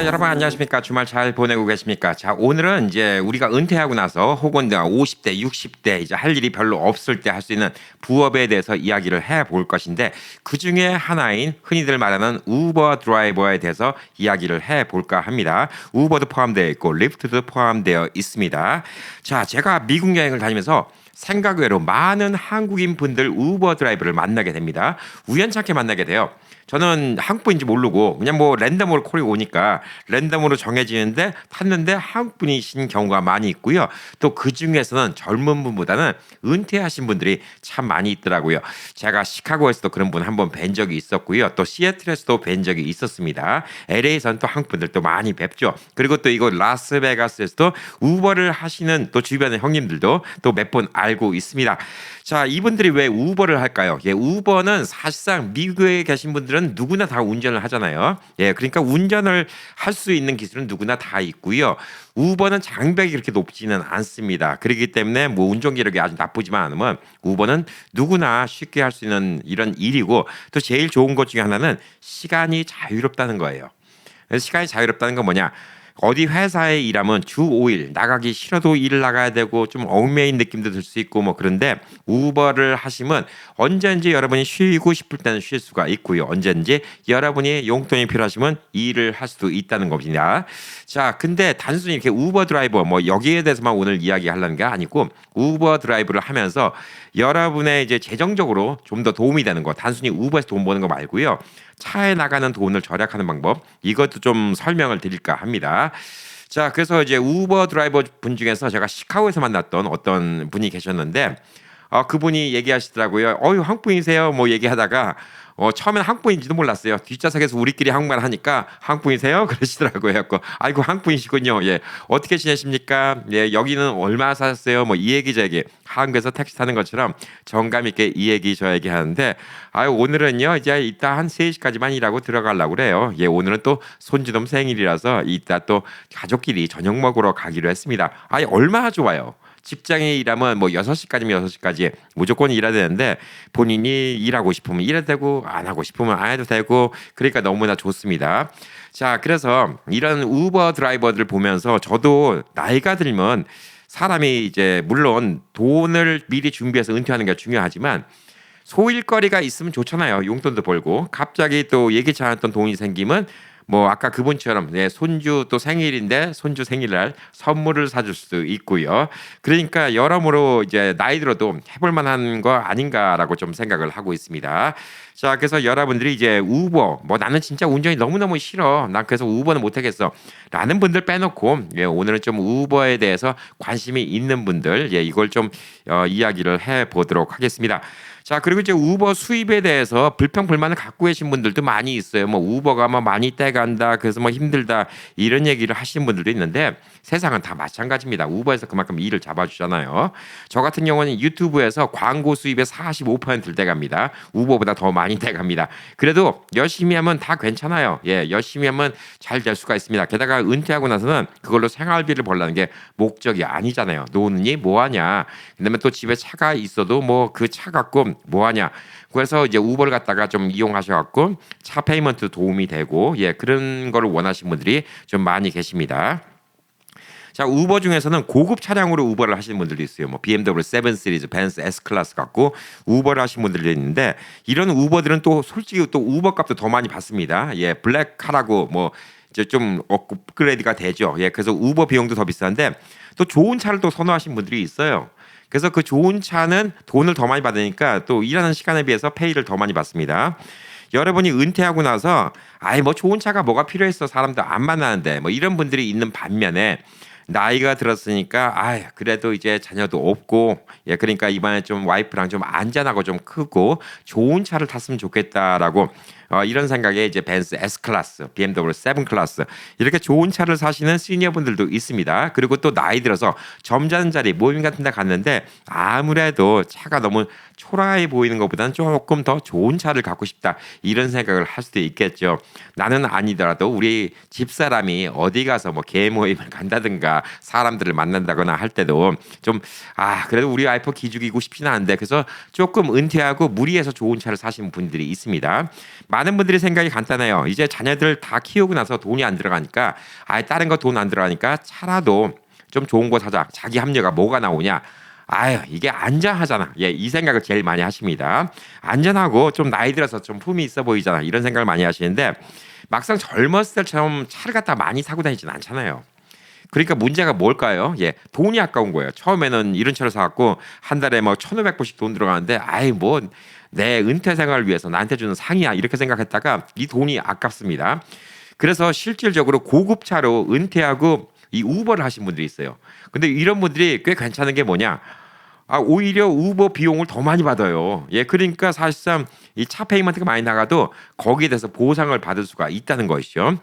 여러분 안녕하십니까? 주말 잘 보내고 계십니까? 자, 오늘은 이제 우리가 은퇴하고 나서 혹은 50대, 60대 이제 할 일이 별로 없을 때 할 수 있는 부업에 대해서 이야기를 해 볼 것인데 그 중에 하나인 흔히들 말하는 우버 드라이버에 대해서 이야기를 해 볼까 합니다. 우버도 포함되어 있고 리프트도 포함되어 있습니다. 자, 제가 미국 여행을 다니면서 생각 외로 많은 한국인 분들 우버 드라이버를 만나게 됩니다. 우연찮게 만나게 돼요. 저는 한국분인지 모르고 그냥 뭐 랜덤으로 콜이 오니까 랜덤으로 정해지는데 탔는데 한국분이신 경우가 많이 있고요. 또 그 중에서는 젊은 분보다는 은퇴하신 분들이 참 많이 있더라고요. 제가 시카고에서도 그런 분 한 번 뵌 적이 있었고요. 또 시애틀에서도 뵌 적이 있었습니다. LA에서는 또 한국분들 또 많이 뵙죠. 그리고 또 이거 라스베가스에서도 우버를 하시는 또 주변의 형님들도 또 몇 분 알고 있습니다. 자, 이분들이 왜 우버를 할까요? 예, 우버는 사실상 미국에 계신 분들은 누구나 다 운전을 하잖아요. 예, 그러니까 운전을 할 수 있는 기술은 누구나 다 있고요. 우버는 장벽이 그렇게 높지는 않습니다. 그렇기 때문에 뭐 운전 기록이 아주 나쁘지만 않으면 우버는 누구나 쉽게 할 수 있는 이런 일이고 또 제일 좋은 것 중에 하나는 시간이 자유롭다는 거예요. 시간이 자유롭다는 건 뭐냐? 어디 회사에 일하면 주 5일 나가기 싫어도 일을 나가야 되고 좀 얽매인 느낌도 들 수 있고 뭐 그런데 우버를 하시면 언제든지 여러분이 쉬고 싶을 때는 쉴 수가 있고요. 언제든지 여러분이 용돈이 필요하시면 일을 할 수도 있다는 겁니다. 자, 근데 단순히 이렇게 우버 드라이버 뭐 여기에 대해서만 오늘 이야기하려는 게 아니고 우버 드라이브를 하면서 여러분의 이제 재정적으로 좀 더 도움이 되는 거 단순히 우버에서 돈 버는 거 말고요. 차에 나가는 돈을 절약하는 방법 이것도 좀 설명을 드릴까 합니다. 자, 그래서 이제 우버 드라이버 분 중에서 제가 시카고에서 만났던 어떤 분이 계셨는데 그분이 얘기하시더라고요. 한국분이세요? 뭐 얘기하다가 처음엔 한국분인지도 몰랐어요. 뒷좌석에서 우리끼리 한국말 하니까 한국분이세요? 그러시더라고요. 그래서 아이고 한국분이시군요. 예, 어떻게 지내십니까? 예, 여기는 얼마 사셨어요? 뭐 이 얘기 저 얘기 한국에서 택시 타는 것처럼 정감 있게 이 얘기 저 얘기 하는데 오늘은요 이제 이따 한 3시까지만 일하고 들어가려고 그래요. 예, 오늘은 또 손주놈 생일이라서 이따 또 가족끼리 저녁 먹으러 가기로 했습니다. 얼마나 좋아요. 직장에 일하면 뭐 6시까지면 6시까지 무조건 일해야 되는데 본인이 일하고 싶으면 일해도 되고 안 하고 싶으면 안 해도 되고 그러니까 너무나 좋습니다. 자, 그래서 이런 우버 드라이버들 보면서 저도 나이가 들면 사람이 이제 물론 돈을 미리 준비해서 은퇴하는 게 중요하지만 소일거리가 있으면 좋잖아요. 용돈도 벌고 갑자기 또 예기치 않았던 돈이 생기면 뭐 아까 그분처럼 손주 또 생일인데 손주 생일날 선물을 사줄 수도 있고요. 그러니까 여러모로 이제 나이 들어도 해볼 만한 거 아닌가라고 좀 생각을 하고 있습니다. 자, 그래서 여러분들이 이제 우버 나는 진짜 운전이 너무너무 싫어. 난 그래서 우버는 못하겠어. 라는 분들 빼놓고 오늘은 좀 우버에 대해서 관심이 있는 분들 이걸 좀 이야기를 해보도록 하겠습니다. 자, 그리고 이제 우버 수입에 대해서 불평불만을 갖고 계신 분들도 많이 있어요. 뭐 우버가 많이 떼간다. 그래서 힘들다. 이런 얘기를 하시는 분들도 있는데 세상은 다 마찬가지입니다. 우버에서 그만큼 일을 잡아주잖아요. 저 같은 경우는 유튜브에서 광고 수입의 45%를 떼갑니다. 우버보다 더 많이 떼갑니다. 그래도 열심히 하면 다 괜찮아요. 예, 열심히 하면 잘 될 수가 있습니다. 게다가 은퇴하고 나서는 그걸로 생활비를 벌라는 게 목적이 아니잖아요. 노느니 뭐하냐. 그다음에 또 집에 차가 있어도 뭐 그 차 갖고 뭐하냐. 그래서 이제 우버를 갖다가 좀 이용하셔갖고 차 페이먼트 도움이 되고 그런 거를 원하시는 분들이 좀 많이 계십니다. 자, 우버 중에서는 고급 차량으로 우버를 하시는 분들도 있어요. 뭐 BMW 7 시리즈, 벤츠 S 클래스 갖고 우버를 하시는 분들도 있는데 이런 우버들은 또 솔직히 또 우버 값도 더 많이 받습니다. 예, 블랙카라고 뭐 이제 좀 업그레이드가 되죠. 예, 그래서 우버 비용도 더 비싼데 또 좋은 차를 또 선호하시는 분들이 있어요. 그래서 그 좋은 차는 돈을 더 많이 받으니까 또 일하는 시간에 비해서 페이를 더 많이 받습니다. 여러분이 은퇴하고 나서 뭐 좋은 차가 뭐가 필요했어 사람들 안 만나는데 뭐 이런 분들이 있는 반면에 나이가 들었으니까 그래도 이제 자녀도 없고 그러니까 이번에 좀 와이프랑 좀 안전하고 좀 크고 좋은 차를 탔으면 좋겠다라고 이런 생각에 이제 벤츠 S 클래스, BMW 7 클래스 이렇게 좋은 차를 사시는 시니어분들도 있습니다. 그리고 또 나이 들어서 점잖은 자리 모임 같은 데 갔는데 아무래도 차가 너무 초라해 보이는 것보다는 조금 더 좋은 차를 갖고 싶다 이런 생각을 할 수도 있겠죠. 나는 아니더라도 우리 집사람이 어디 가서 뭐 개모임을 간다든가 사람들을 만난다거나 할 때도 좀 그래도 우리 와이프 기죽이고 싶지는 않은데 그래서 조금 은퇴하고 무리해서 좋은 차를 사시는 분들이 있습니다. 많은 분들이 생각이 간단해요. 이제 자녀들 다 키우고 나서 돈이 안 들어가니까 아예 다른 거 돈 안 들어가니까 차라도 좀 좋은 거 사자. 자기 합리가 뭐가 나오냐? 아유, 이게 안전하잖아. 예, 이 생각을 제일 많이 하십니다. 안전하고 좀 나이 들어서 좀 품이 있어 보이잖아. 이런 생각을 많이 하시는데 막상 젊었을 때처럼 차를 갖다 많이 사고 다니진 않잖아요. 그러니까 문제가 뭘까요? 예, 돈이 아까운 거예요. 처음에는 이런 차를 사갖고 한 달에 뭐 1,500불씩 돈 들어가는데 아이 뭐 내 은퇴 생활을 위해서 나한테 주는 상이야 이렇게 생각했다가 이 돈이 아깝습니다. 그래서 실질적으로 고급차로 은퇴하고 이 우버를 하신 분들이 있어요. 근데 이런 분들이 꽤 괜찮은 게 뭐냐? 오히려 우버 비용을 더 많이 받아요. 예, 그러니까 사실상 이 차 페이먼트가 많이 나가도 거기에 대해서 보상을 받을 수가 있다는 것이죠.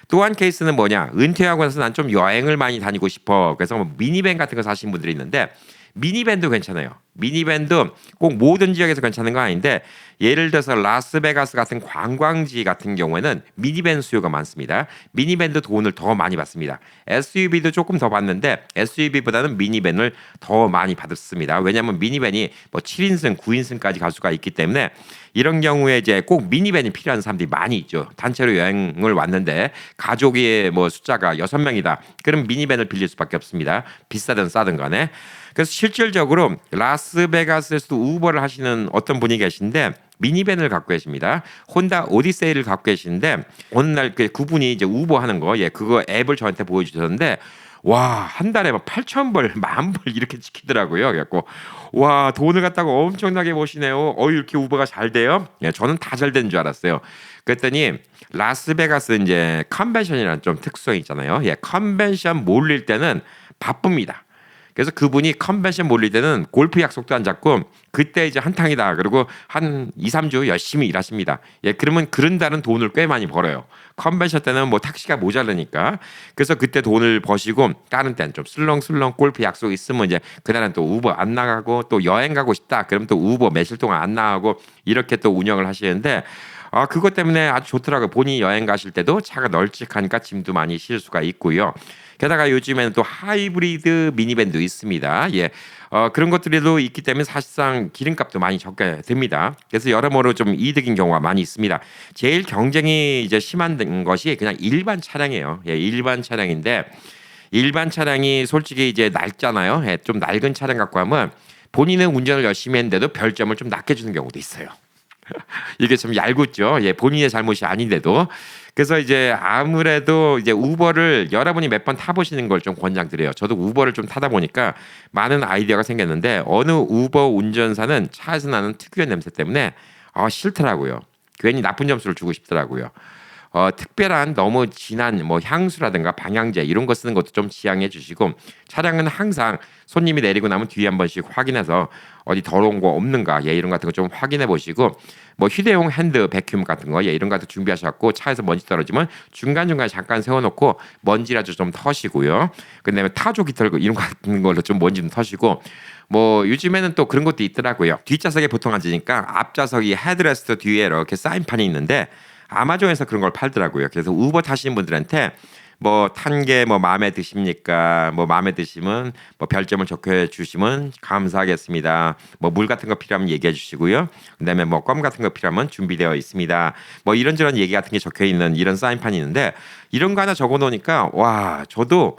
또 한 케이스는 뭐냐? 은퇴하고 나서 난 좀 여행을 많이 다니고 싶어. 그래서 뭐 미니밴 같은 거 사신 분들이 있는데 미니밴도 괜찮아요. 미니밴도 꼭 모든 지역에서 괜찮은 건 아닌데 예를 들어서 라스베가스 같은 관광지 같은 경우에는 미니밴 수요가 많습니다. 미니밴도 돈을 더 많이 받습니다. SUV도 조금 더 받는데 SUV보다는 미니밴을 더 많이 받습니다. 왜냐하면 미니밴이 뭐 7인승, 9인승까지 갈 수가 있기 때문에 이런 경우에 이제 꼭 미니밴이 필요한 사람들이 많이 있죠. 단체로 여행을 왔는데 가족의 뭐 숫자가 6명이다. 그럼 미니밴을 빌릴 수밖에 없습니다. 비싸든 싸든 간에. 그래서 실질적으로 라스베가스에서도 우버를 하시는 어떤 분이 계신데 미니밴을 갖고 계십니다. 혼다 오디세이를 갖고 계시는데 어느 날 그분이 이제 우버 하는 거, 예, 그거 앱을 저한테 보여주셨는데 와, 한 달에 막 8,000불, 10,000불 이렇게 지키더라고요. 그래갖고 와, 돈을 갖다가 엄청나게 버시네요. 이렇게 우버가 잘 돼요? 예, 저는 다 잘 되는 줄 알았어요. 그랬더니 라스베가스 이제 컨벤션이라는 좀 특성이 있잖아요. 예, 컨벤션 몰릴 때는 바쁩니다. 그래서 그분이 컨벤션 몰릴 때는 골프 약속도 안 잡고 그때 이제 한탕이다. 그리고 한 2, 3주 열심히 일하십니다. 예, 그러면 그런 달은 돈을 꽤 많이 벌어요. 컨벤션 때는 뭐 택시가 모자르니까. 그래서 그때 돈을 버시고 다른 때는 좀 슬렁슬렁 골프 약속 있으면 이제 그날은 또 우버 안 나가고 또 여행 가고 싶다. 그럼 또 우버 며칠 동안 안 나가고 이렇게 또 운영을 하시는데 그것 때문에 아주 좋더라고요. 본인이 여행 가실 때도 차가 널찍하니까 짐도 많이 실을 수가 있고요. 게다가 요즘에는 또 하이브리드 미니밴도 있습니다. 예. 그런 것들도 있기 때문에 사실상 기름값도 많이 적게 듭니다. 그래서 여러모로 좀 이득인 경우가 많이 있습니다. 제일 경쟁이 이제 심한 것이 그냥 일반 차량이에요. 예, 일반 차량인데 일반 차량이 솔직히 이제 낡잖아요. 예, 좀 낡은 차량 갖고 하면 본인은 운전을 열심히 했는데도 별점을 좀 낮게 주는 경우도 있어요. 이게 좀 얄궂죠. 예, 본인의 잘못이 아닌데도. 그래서 이제 아무래도 이제 우버를 여러분이 몇 번 타보시는 걸 좀 권장드려요. 저도 우버를 좀 타다 보니까 많은 아이디어가 생겼는데 어느 우버 운전사는 차에서 나는 특유의 냄새 때문에 싫더라고요. 괜히 나쁜 점수를 주고 싶더라고요. 특별한 너무 진한 뭐 향수라든가 방향제 이런 거 쓰는 것도 좀 지양해 주시고 차량은 항상 손님이 내리고 나면 뒤에 한 번씩 확인해서 어디 더러운 거 없는가 예 이런 같은 거 좀 확인해 보시고 뭐 휴대용 핸드 베큐um 같은 거 예 이런 것도 준비하셨고 차에서 먼지 떨어지면 중간중간에 잠깐 세워놓고 먼지라도 좀 터시고요. 그다음에 타조 깃털 이런 거 같은 걸로 좀 먼지 좀 터시고 뭐 요즘에는 또 그런 것도 있더라고요. 뒷좌석에 보통 앉으니까 앞좌석이 헤드레스트 뒤에 이렇게 사인판이 있는데 아마존에서 그런 걸 팔더라고요. 그래서 우버 타시는 분들한테 뭐 탄 게 뭐 마음에 드십니까? 뭐 마음에 드시면 뭐 별점을 적혀 주시면 감사하겠습니다. 뭐 물 같은 거 필요하면 얘기해 주시고요. 그다음에 뭐 껌 같은 거 필요하면 준비되어 있습니다. 뭐 이런저런 얘기 같은 게 적혀 있는 이런 사인판이 있는데 이런 거 하나 적어 놓으니까 와, 저도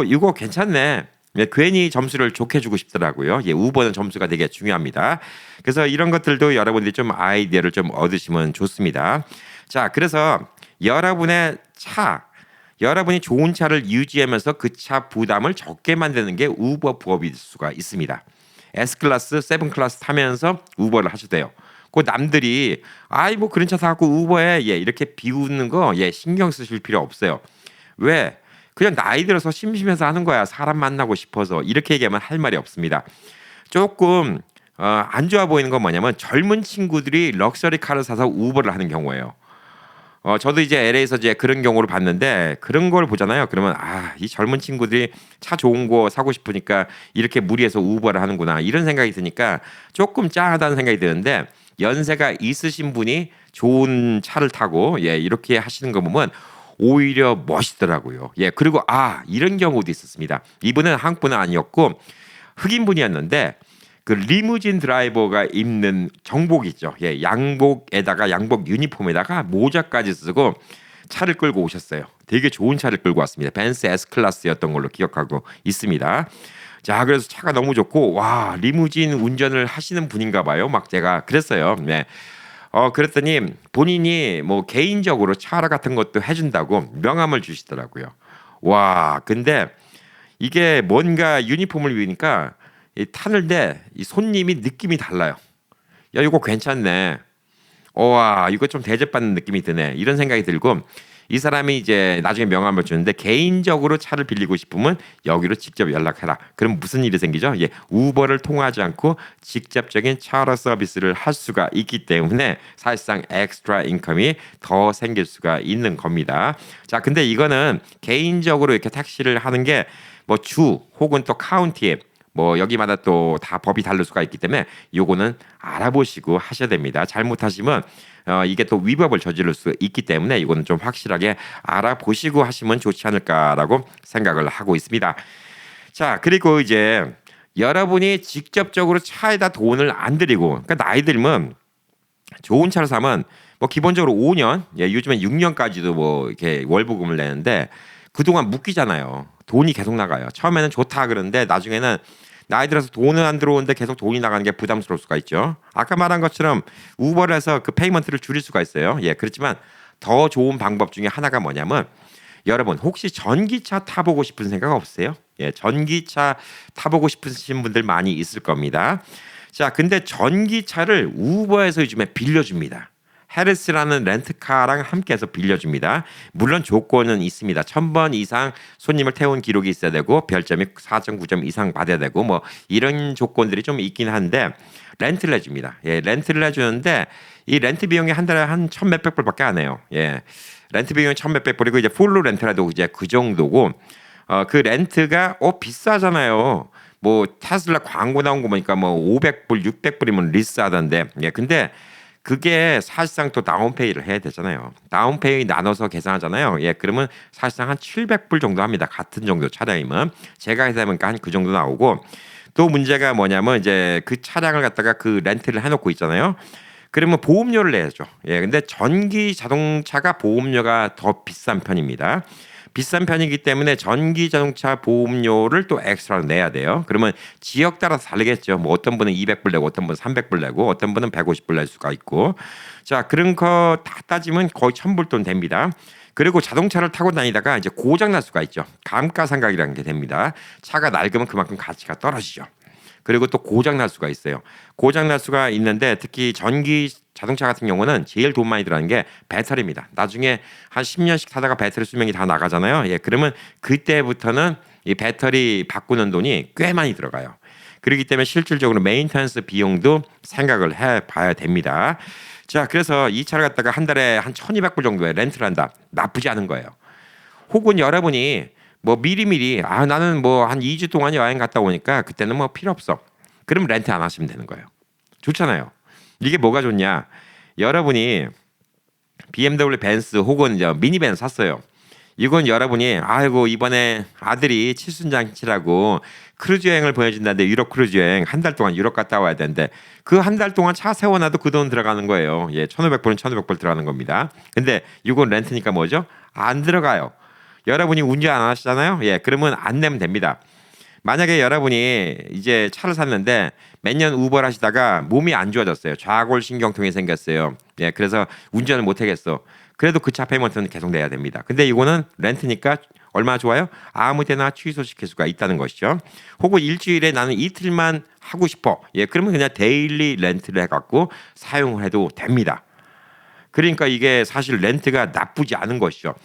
이거 괜찮네. 예, 괜히 점수를 좋게 주고 싶더라고요. 예, 우버는 점수가 되게 중요합니다. 그래서 이런 것들도 여러분들이 좀 아이디어를 좀 얻으시면 좋습니다. 자, 그래서 여러분이 좋은 차를 유지하면서 그 차 부담을 적게 만드는 게 우버 부업일 수가 있습니다. S클래스, 7클래스 타면서 우버를 하셔도 돼요. 그 남들이 뭐 그런 차 사갖고 우버에 예, 이렇게 비웃는 거 예, 신경 쓰실 필요 없어요. 왜? 그냥 나이 들어서 심심해서 하는 거야. 사람 만나고 싶어서. 이렇게 얘기하면 할 말이 없습니다. 조금 안 좋아 보이는 건 뭐냐면 젊은 친구들이 럭셔리 카를 사서 우버를 하는 경우예요. 저도 이제 LA에서 이제 그런 경우를 봤는데 그런 걸 보잖아요. 그러면 이 젊은 친구들이 차 좋은 거 사고 싶으니까 이렇게 무리해서 우버를 하는구나. 이런 생각이 드니까 조금 짠하다는 생각이 드는데 연세가 있으신 분이 좋은 차를 타고 예, 이렇게 하시는 거 보면 오히려 멋있더라고요. 예, 그리고 이런 경우도 있었습니다. 이분은 한국분은 아니었고 흑인분이었는데 그 리무진 드라이버가 입는 정복 있죠. 예, 양복에다가 양복 유니폼에다가 모자까지 쓰고 차를 끌고 오셨어요. 되게 좋은 차를 끌고 왔습니다. 벤츠 S 클래스였던 걸로 기억하고 있습니다. 자, 그래서 차가 너무 좋고 와 리무진 운전을 하시는 분인가 봐요. 막 제가 그랬어요. 네. 그랬더니 본인이 뭐 개인적으로 차 같은 것도 해준다고 명함을 주시더라고요. 와, 근데 이게 뭔가 유니폼을 입으니까 타는데 이 손님이 느낌이 달라요. 야, 이거 괜찮네. 와, 이거 좀 대접받는 느낌이 드네. 이런 생각이 들고 이 사람이 이제 나중에 명함을 주는데 개인적으로 차를 빌리고 싶으면 여기로 직접 연락해라. 그럼 무슨 일이 생기죠? 예, 우버를 통하지 않고 직접적인 차로 서비스를 할 수가 있기 때문에 사실상 엑스트라 인컴이 더 생길 수가 있는 겁니다. 자, 근데 이거는 개인적으로 이렇게 택시를 하는 게 뭐 주 혹은 또 카운티에 뭐 여기마다 또 다 법이 다를 수가 있기 때문에 요거는 알아보시고 하셔야 됩니다. 잘못하시면 이게 또 위법을 저지를 수 있기 때문에 이거는 좀 확실하게 알아보시고 하시면 좋지 않을까라고 생각을 하고 있습니다. 자, 그리고 이제 여러분이 직접적으로 차에다 돈을 안 들이고 그러니까 나이 들면 좋은 차를 사면 뭐 기본적으로 5년, 예, 요즘엔 6년까지도 뭐 이렇게 월보금을 내는데 그동안 묶이잖아요. 돈이 계속 나가요. 처음에는 좋다 그러는데 나중에는 나이 들어서 돈은 안 들어오는데 계속 돈이 나가는 게 부담스러울 수가 있죠. 아까 말한 것처럼 우버를 해서 그 페이먼트를 줄일 수가 있어요. 예, 그렇지만 더 좋은 방법 중에 하나가 뭐냐면 여러분 혹시 전기차 타보고 싶은 생각 없으세요? 예, 전기차 타보고 싶으신 분들 많이 있을 겁니다. 자, 근데 전기차를 우버에서 요즘에 빌려줍니다. 헤르스라는 렌트카랑 함께해서 빌려줍니다. 물론 조건은 있습니다. 1000번 이상 손님을 태운 기록이 있어야 되고 별점이 4.9점 이상 받아야 되고 뭐 이런 조건들이 좀 있긴 한데 렌트를 해줍니다. 예, 렌트를 해주는데 이 렌트 비용이 한 달에 한 1000몇백 불밖에 안 해요. 예, 렌트 비용이 1000몇백 불이고 이제 풀로 렌트라도 이제 그 정도고 그 렌트가 비싸잖아요. 뭐 테슬라 광고 나온 거 보니까 뭐 500불, 600불이면 리스하던데. 예, 근데 그게 사실상 또 다운페이를 해야 되잖아요. 다운페이 나눠서 계산하잖아요. 예, 그러면 사실상 한 700불 정도 합니다. 같은 정도 차량이면 제가 해보니까 한 그 정도 나오고 또 문제가 뭐냐면 이제 그 차량을 갖다가 그 렌트를 해놓고 있잖아요. 그러면 보험료를 내야죠. 예, 근데 전기 자동차가 보험료가 더 비싼 편입니다. 비싼 편이기 때문에 전기 자동차 보험료를 또 엑스트라로 내야 돼요. 그러면 지역 따라서 다르겠죠. 뭐 어떤 분은 200불 내고 어떤 분은 300불 내고 어떤 분은 150불 낼 수가 있고. 자, 그런 거 다 따지면 거의 1000불 돈 됩니다. 그리고 자동차를 타고 다니다가 이제 고장 날 수가 있죠. 감가상각이라는 게 됩니다. 차가 낡으면 그만큼 가치가 떨어지죠. 그리고 또 고장 날 수가 있어요. 고장 날 수가 있는데 특히 전기 자동차 같은 경우는 제일 돈 많이 들어가는 게 배터리입니다. 나중에 한 10년씩 타다가 배터리 수명이 다 나가잖아요. 예, 그러면 그때부터는 이 배터리 바꾸는 돈이 꽤 많이 들어가요. 그렇기 때문에 실질적으로 메인터넌스 비용도 생각을 해봐야 됩니다. 자, 그래서 이 차를 갖다가 한 달에 한 1200불 정도에 렌트를 한다. 나쁘지 않은 거예요. 혹은 여러분이 뭐 미리미리 나는 뭐 한 2주 동안 여행 갔다 오니까 그때는 뭐 필요 없어. 그럼 렌트 안 하시면 되는 거예요. 좋잖아요. 이게 뭐가 좋냐? 여러분이 BMW 벤츠 혹은 이제 미니밴 샀어요. 이건 여러분이 아이고 이번에 아들이 칠순잔치라고 크루즈 여행을 보내준다는데 유럽 크루즈 여행 한 달 동안 유럽 갔다 와야 되는데 그 한 달 동안 차 세워놔도 그 돈 들어가는 거예요. 예, 1,500불은 1,500불 들어가는 겁니다. 근데 이건 렌트니까 뭐죠? 안 들어가요. 여러분이 운전 안 하시잖아요. 예, 그러면 안 내면 됩니다. 만약에 여러분이 이제 차를 샀는데 몇 년 우버를 하시다가 몸이 안 좋아졌어요. 좌골신경통이 생겼어요. 예, 그래서 운전을 못 하겠어. 그래도 그 차 페이먼트는 계속 내야 됩니다. 근데 이거는 렌트니까 얼마나 좋아요? 아무 데나 취소시킬 수가 있다는 것이죠. 혹은 일주일에 나는 이틀만 하고 싶어. 예, 그러면 그냥 데일리 렌트를 해갖고 사용을 해도 됩니다. 그러니까 이게 사실 렌트가 나쁘지 않은 것이죠.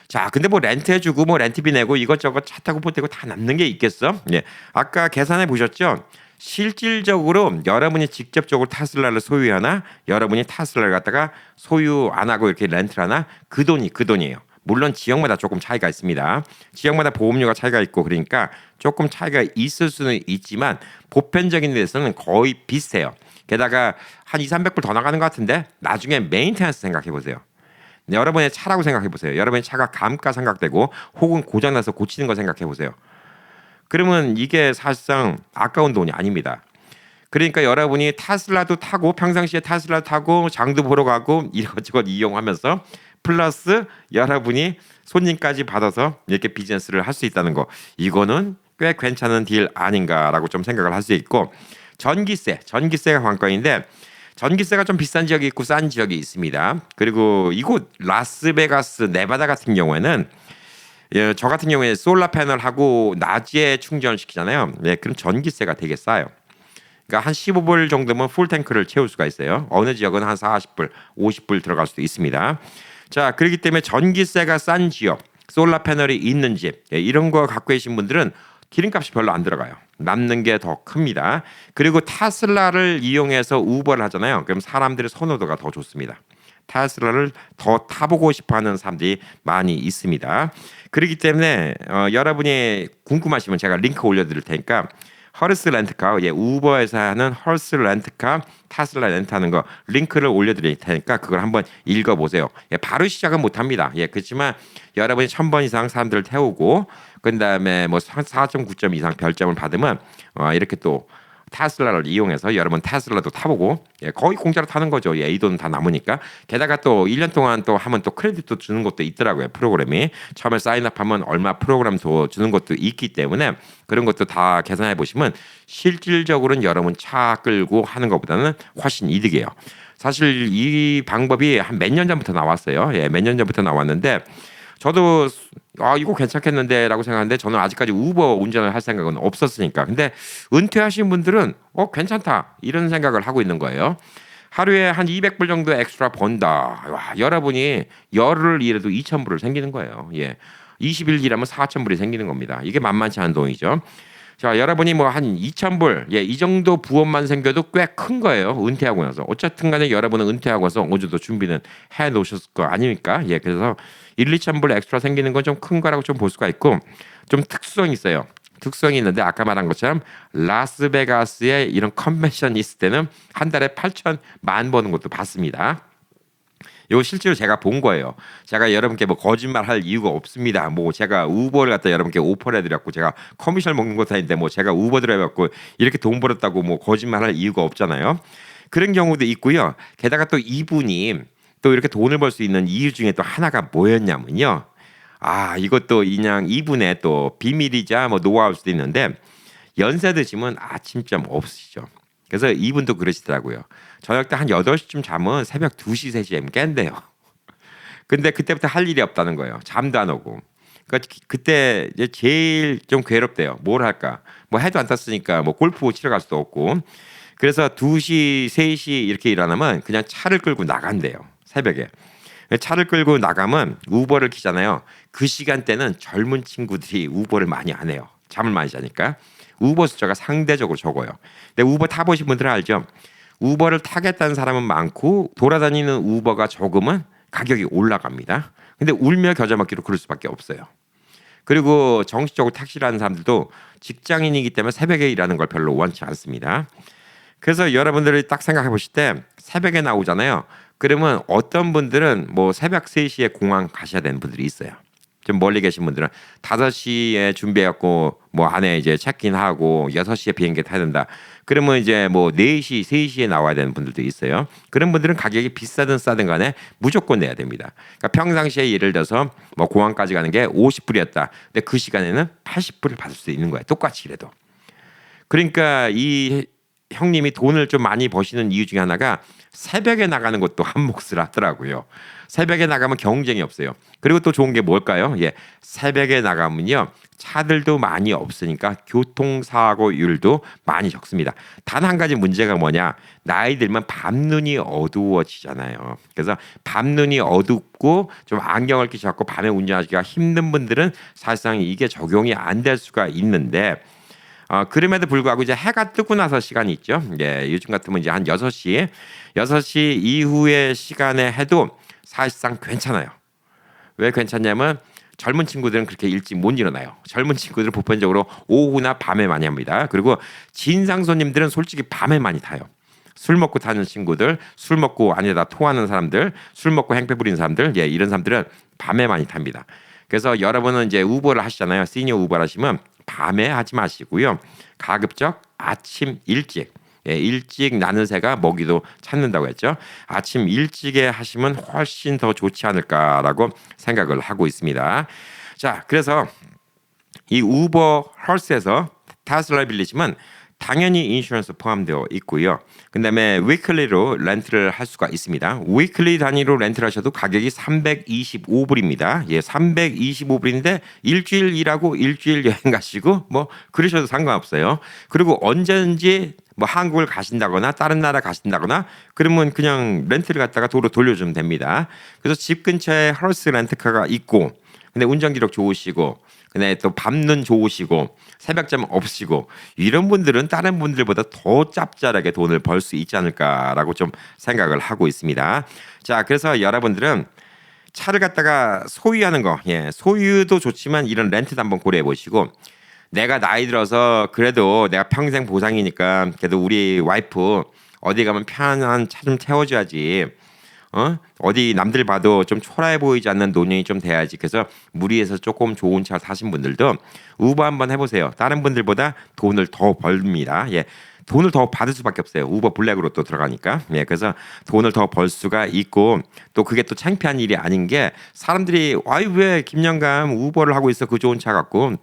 자, 근데 뭐 렌트 해주고 뭐 렌트비 내고 이것저것 차 타고 보태고 다 남는 게 있겠어? 예, 아까 계산해 보셨죠? 실질적으로 여러분이 직접적으로 테슬라를 소유하나 여러분이 테슬라를 갖다가 소유 안 하고 이렇게 렌트를 하나 그 돈이 그 돈이에요. 물론 지역마다 조금 차이가 있습니다. 지역마다 보험료가 차이가 있고 그러니까 조금 차이가 있을 수는 있지만 보편적인 데서는 거의 비슷해요. 게다가 한 2, 300불 더 나가는 것 같은데 나중에 메인테넌스 생각해 보세요. 여러분의 차라고 생각해 보세요. 여러분의 차가 감가상각되고 혹은 고장나서 고치는 거 생각해 보세요. 그러면 이게 사실상 아까운 돈이 아닙니다. 그러니까 여러분이 테슬라도 타고 평상시에 테슬라 타고 장도 보러 가고 이것저것 이용하면서 플러스 여러분이 손님까지 받아서 이렇게 비즈니스를 할 수 있다는 거 이거는 꽤 괜찮은 딜 아닌가라고 좀 생각을 할 수 있고 전기세가 관건인데 전기세가 좀 비싼 지역이 있고 싼 지역이 있습니다. 그리고 이곳 라스베가스 네바다 같은 경우에는 예, 저 같은 경우에 솔라 패널하고 낮에 충전을 시키잖아요. 네, 그럼 전기세가 되게 싸요. 그러니까 한 15불 정도면 풀 탱크를 채울 수가 있어요. 어느 지역은 한 40불, 50불 들어갈 수도 있습니다. 자, 그렇기 때문에 전기세가 싼 지역, 솔라 패널이 있는 집 예, 이런 거 갖고 계신 분들은 기름값이 별로 안 들어가요. 남는 게 더 큽니다. 그리고 테슬라를 이용해서 우버를 하잖아요. 그럼 사람들의 선호도가 더 좋습니다. 테슬라를 더 타보고 싶어하는 사람들이 많이 있습니다. 그렇기 때문에 여러분이 궁금하시면 제가 링크 올려드릴 테니까 허르스 렌트카, 예, 우버에서 하는 허르스 렌트카 테슬라 렌트하는 거 링크를 올려드릴 테니까 그걸 한번 읽어보세요. 예, 바로 시작은 못합니다. 예, 그렇지만 여러분이 1000번 이상 사람들을 태우고 그 다음에 뭐 4.9점 이상 별점을 받으면 이렇게 또 테슬라를 이용해서 여러분 테슬라도 타보고 예, 거의 공짜로 타는 거죠. 예, 이 돈 다 남으니까. 게다가 또 1년 동안 또 하면 또 크레딧도 주는 것도 있더라고요. 프로그램이. 처음에 사인업하면 얼마 프로그램 더 주는 것도 있기 때문에 그런 것도 다 계산해 보시면 실질적으로는 여러분 차 끌고 하는 것보다는 훨씬 이득이에요. 사실 이 방법이 한 몇 년 전부터 나왔어요. 예, 몇 년 전부터 나왔는데 저도 이거 괜찮겠는데라고 생각하는데 저는 아직까지 우버 운전을 할 생각은 없었으니까. 근데 은퇴하신 분들은 괜찮다 이런 생각을 하고 있는 거예요. 하루에 한 200불 정도 엑스트라 번다. 와, 여러분이 열흘 일해도 2,000불을 생기는 거예요. 예. 20일 일하면 4,000불이 생기는 겁니다. 이게 만만치 않은 돈이죠. 자, 여러분이 뭐 한 2,000불, 예, 이 정도 부업만 생겨도 꽤 큰 거예요. 은퇴하고 나서. 어쨌든 간에 여러분은 은퇴하고 나서 어느 정도 준비는 해 놓으셨을 거 아닙니까? 예, 그래서 2,000불 엑스트라 생기는 건 좀 큰 거라고 좀 볼 수가 있고 좀 특수성이 있어요. 특성이 있는데 아까 말한 것처럼 라스베가스에 이런 컨벤션이 있을 때는 한 달에 8,000만 버는 것도 봤습니다. 이거 실제로 제가 본 거예요. 제가 여러분께 뭐 거짓말 할 이유가 없습니다. 뭐 제가 우버를 갖다 여러분께 오퍼를 해드렸고 제가 커미션 먹는 것도 아닌데 뭐 제가 우버 들어가고 이렇게 돈 벌었다고 뭐 거짓말 할 이유가 없잖아요. 그런 경우도 있고요. 게다가 또 이분이 또 이렇게 돈을 벌 수 있는 이유 중에 또 하나가 뭐였냐면요. 이것도 그냥 이분의 또 비밀이자 뭐 노하우일 수도 있는데 연세 드시면 아침잠 없으시죠. 그래서 이분도 그러시더라고요. 저녁 때 한 8시쯤 자면 새벽 2시, 3시에 깬대요. 근데 그때부터 할 일이 없다는 거예요. 잠도 안 오고. 그러니까 그때 이제 제일 좀 괴롭대요. 뭘 할까? 뭐 해도 안 탔으니까 뭐 골프 치러 갈 수도 없고. 그래서 2시, 3시 이렇게 일어나면 그냥 차를 끌고 나간대요. 새벽에. 차를 끌고 나가면 우버를 키잖아요. 그 시간대는 젊은 친구들이 우버를 많이 안 해요. 잠을 많이 자니까. 우버 숫자가 상대적으로 적어요. 근데 우버 타보신 분들은 알죠? 우버를 타겠다는 사람은 많고 돌아다니는 우버가 적으면 가격이 올라갑니다. 근데 울며 겨자 먹기로 그럴 수밖에 없어요. 그리고 정식적으로 택시를 하는 사람들도 직장인이기 때문에 새벽에 일하는 걸 별로 원치 않습니다. 그래서 여러분들이 딱 생각해 보실 때 새벽에 나오잖아요. 그러면 어떤 분들은 뭐 새벽 3시에 공항 가셔야 되는 분들이 있어요. 좀 멀리 계신 분들은 5시에 준비해갖고 뭐 안에 이제 체크인하고 6시에 비행기 타야 된다. 그러면 이제 뭐 4시, 3시에 나와야 되는 분들도 있어요. 그런 분들은 가격이 비싸든 싸든 간에 무조건 내야 됩니다. 그러니까 평상시에 예를 들어서 뭐 공항까지 가는 게 50불이었다. 근데 그 시간에는 80불을 받을 수 있는 거예요. 똑같이 이래도. 그러니까 이 형님이 돈을 좀 많이 버시는 이유 중에 하나가 새벽에 나가는 것도 한 몫을 하더라고요. 새벽에 나가면 경쟁이 없어요. 그리고 또 좋은 게 뭘까요? 예, 새벽에 나가면요 차들도 많이 없으니까 교통사고율도 많이 적습니다. 단 한 가지 문제가 뭐냐? 나이 들면 밤눈이 어두워지잖아요. 그래서 밤눈이 어둡고 좀 안경을 끼셔갖고 밤에 운전하기가 힘든 분들은 사실상 이게 적용이 안 될 수가 있는데 그럼에도 불구하고 이제 해가 뜨고 나서 시간이 있죠. 예, 요즘 같으면 이제 한 6시 이후의 시간에 해도 사실상 괜찮아요. 왜 괜찮냐면 젊은 친구들은 그렇게 일찍 못 일어나요. 젊은 친구들은 보편적으로 오후나 밤에 많이 합니다. 그리고 진상 손님들은 솔직히 밤에 많이 타요. 술 먹고 타는 친구들, 술 먹고 안에다 토하는 사람들, 술 먹고 행패 부리는 사람들, 예, 이런 사람들은 밤에 많이 탑니다. 그래서 여러분은 이제 우버를 하시잖아요. 시니어 우버를 하시면 밤에 하지 마시고요. 가급적 아침 일찍 예, 일찍 나는 새가 먹이도 찾는다고 했죠. 아침 일찍에 하시면 훨씬 더 좋지 않을까라고 생각을 하고 있습니다. 자, 그래서 이 우버 헐스에서 타슬라 빌리지만 당연히 인슈런스 포함되어 있고요. 그다음에 위클리로 렌트를 할 수가 있습니다. 위클리 단위로 렌트를 하셔도 가격이 325불입니다. 예, 325불인데 일주일 일하고 일주일 여행 가시고 뭐 그러셔도 상관없어요. 그리고 언제든지 뭐 한국을 가신다거나 다른 나라 가신다거나 그러면 그냥 렌트를 갖다가 도로 돌려주면 됩니다. 그래서 집 근처에 헐스 렌트카가 있고 근데 운전 기록 좋으시고 근데 또 밤눈 좋으시고 새벽잠 없으시고 이런 분들은 다른 분들보다 더 짭짤하게 돈을 벌 수 있지 않을까라고 좀 생각을 하고 있습니다. 자, 그래서 여러분들은 차를 갖다가 소유하는 거, 예, 소유도 좋지만 이런 렌트도 한번 고려해 보시고 내가 나이 들어서 그래도 내가 평생 보상이니까 그래도 우리 와이프 어디 가면 편한 차 좀 태워줘야지. 어디 남들 봐도 좀 초라해 보이지 않는 노년이 좀 돼야지. 그래서 무리해서 조금 좋은 차 사신 분들도 우버 한번 해보세요. 다른 분들보다 돈을 더 벌입니다. 예. 돈을 더 받을 수밖에 없어요. 우버 블랙으로 또 들어가니까. 예. 그래서 돈을 더 벌 수가 있고 또 그게 또 창피한 일이 아닌 게 사람들이 아이 왜 김영감 우버를 하고 있어 그 좋은 차 갖고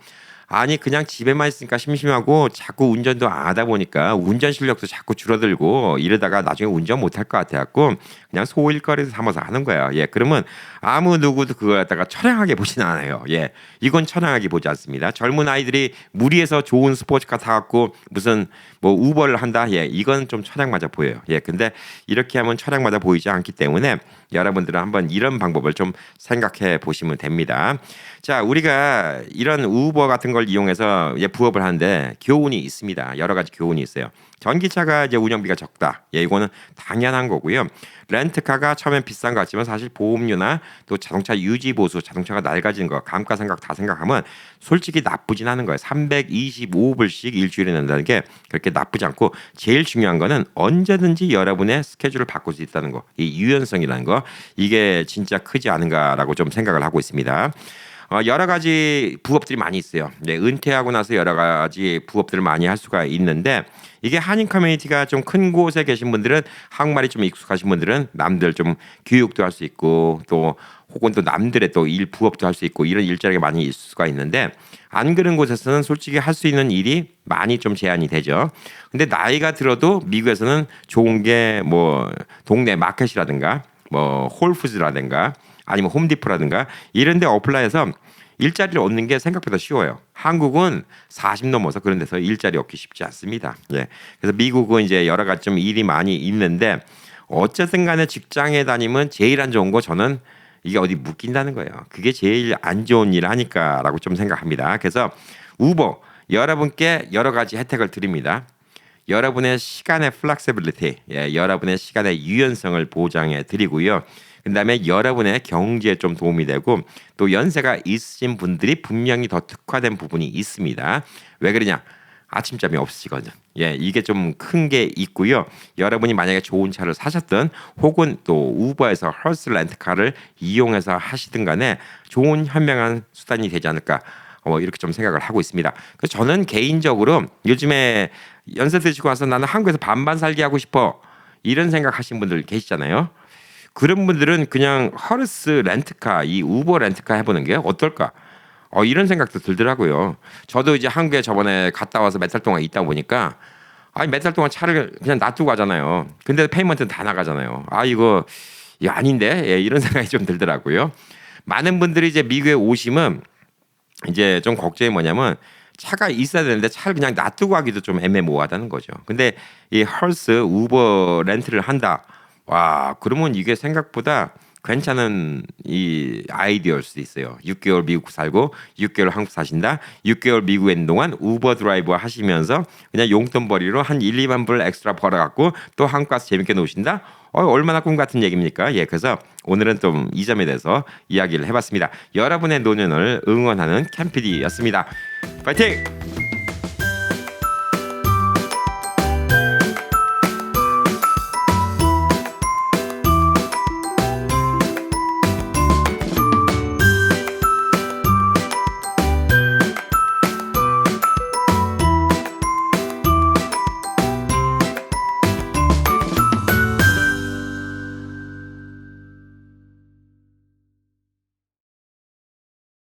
아니 그냥 집에만 있으니까 심심하고 자꾸 운전도 안 하다 보니까 운전 실력도 자꾸 줄어들고 이러다가 나중에 운전 못할 것 같아갖고 그냥 소일거리를 삼아서 하는 거야. 예, 그러면 아무 누구도 그걸 갖다가 처량하게 보진 않아요. 예, 이건 처량하게 보지 않습니다. 젊은 아이들이 무리해서 좋은 스포츠카 타갖고 무슨 뭐 우버를 한다. 예, 이건 좀 처량맞아 보여요. 예, 근데 이렇게 하면 처량맞아 보이지 않기 때문에 여러분들은 한번 이런 방법을 좀 생각해 보시면 됩니다. 자, 우리가 이런 우버 같은 걸 이용해서 부업을 하는데 교훈이 있습니다. 여러 가지 교훈이 있어요. 전기차가 이제 운영비가 적다. 예, 이거는 당연한 거고요. 렌트카가 처음엔 비싼 것 같지만 사실 보험료나 또 자동차 유지 보수, 자동차가 낡아지는 거, 감가상각 다 생각하면 솔직히 나쁘진 않은 거예요. 325불씩 일주일에 낸다는 게 그렇게 나쁘지 않고 제일 중요한 거는 언제든지 여러분의 스케줄을 바꿀 수 있다는 거. 이 유연성이라는 거. 이게 진짜 크지 않은가라고 좀 생각을 하고 있습니다. 여러 가지 부업들이 많이 있어요. 네, 은퇴하고 나서 여러 가지 부업들을 많이 할 수가 있는데 이게 한인 커뮤니티가 좀 큰 곳에 계신 분들은 한국말이 좀 익숙하신 분들은 남들 좀 교육도 할 수 있고 또 혹은 또 남들의 또 일 부업도 할 수 있고 이런 일자리가 많이 있을 수가 있는데 안 그런 곳에서는 솔직히 할 수 있는 일이 많이 좀 제한이 되죠. 근데 나이가 들어도 미국에서는 좋은 게 뭐 동네 마켓이라든가 뭐 홀푸즈라든가 아니면 홈디포라든가 이런 데 어플라이해서 일자리를 얻는 게 생각보다 쉬워요. 한국은 40 넘어서 그런 데서 일자리 얻기 쉽지 않습니다. 예. 그래서 미국은 이제 여러 가지 좀 일이 많이 있는데 어쨌든 간에 직장에 다니면 제일 안 좋은 거 저는 이게 어디 묶인다는 거예요. 그게 제일 안 좋은 일 하니까라고 좀 생각합니다. 그래서 우버 여러분께 여러 가지 혜택을 드립니다. 여러분의 시간의 플렉시빌리티, 예, 여러분의 시간의 유연성을 보장해 드리고요. 그다음에 여러분의 경제에 좀 도움이 되고 또 연세가 있으신 분들이 분명히 더 특화된 부분이 있습니다. 왜 그러냐? 아침잠이 없으시거든. 예, 이게 좀 큰 게 있고요. 여러분이 만약에 좋은 차를 사셨든 혹은 또 우버에서 헐스 렌트카를 이용해서 하시든 간에 좋은 현명한 수단이 되지 않을까 이렇게 좀 생각을 하고 있습니다. 그래서 저는 개인적으로 요즘에 연세 드시고 와서 나는 한국에서 반반 살기 하고 싶어 이런 생각하신 분들 계시잖아요. 그런 분들은 그냥 헐스 렌트카, 이 우버 렌트카 해보는 게 어떨까? 이런 생각도 들더라고요. 저도 이제 한국에 저번에 갔다 와서 몇 달 동안 있다 보니까 아니 몇 달 동안 차를 그냥 놔두고 가잖아요. 근데 페이먼트는 다 나가잖아요. 이거 아닌데 예, 이런 생각이 좀 들더라고요. 많은 분들이 이제 미국에 오시면 이제 좀 걱정이 뭐냐면 차가 있어야 되는데 차를 그냥 놔두고 가기도 좀 애매모호하다는 거죠. 근데 이 헐스 우버 렌트를 한다. 와, 그러면 이게 생각보다 괜찮은 이 아이디어일 수도 있어요. 6개월 미국 살고 6개월 한국 사신다. 6개월 미국에 있는 동안 우버 드라이버 하시면서 그냥 용돈벌이로 한 1, 2만 불 엑스트라 벌어갖고 또 한국 가서 재밌게 노신다. 얼마나 꿈 같은 얘기입니까? 예, 그래서 오늘은 좀 이 점에 대해서 이야기를 해봤습니다. 여러분의 노년을 응원하는 캠피디였습니다. 파이팅!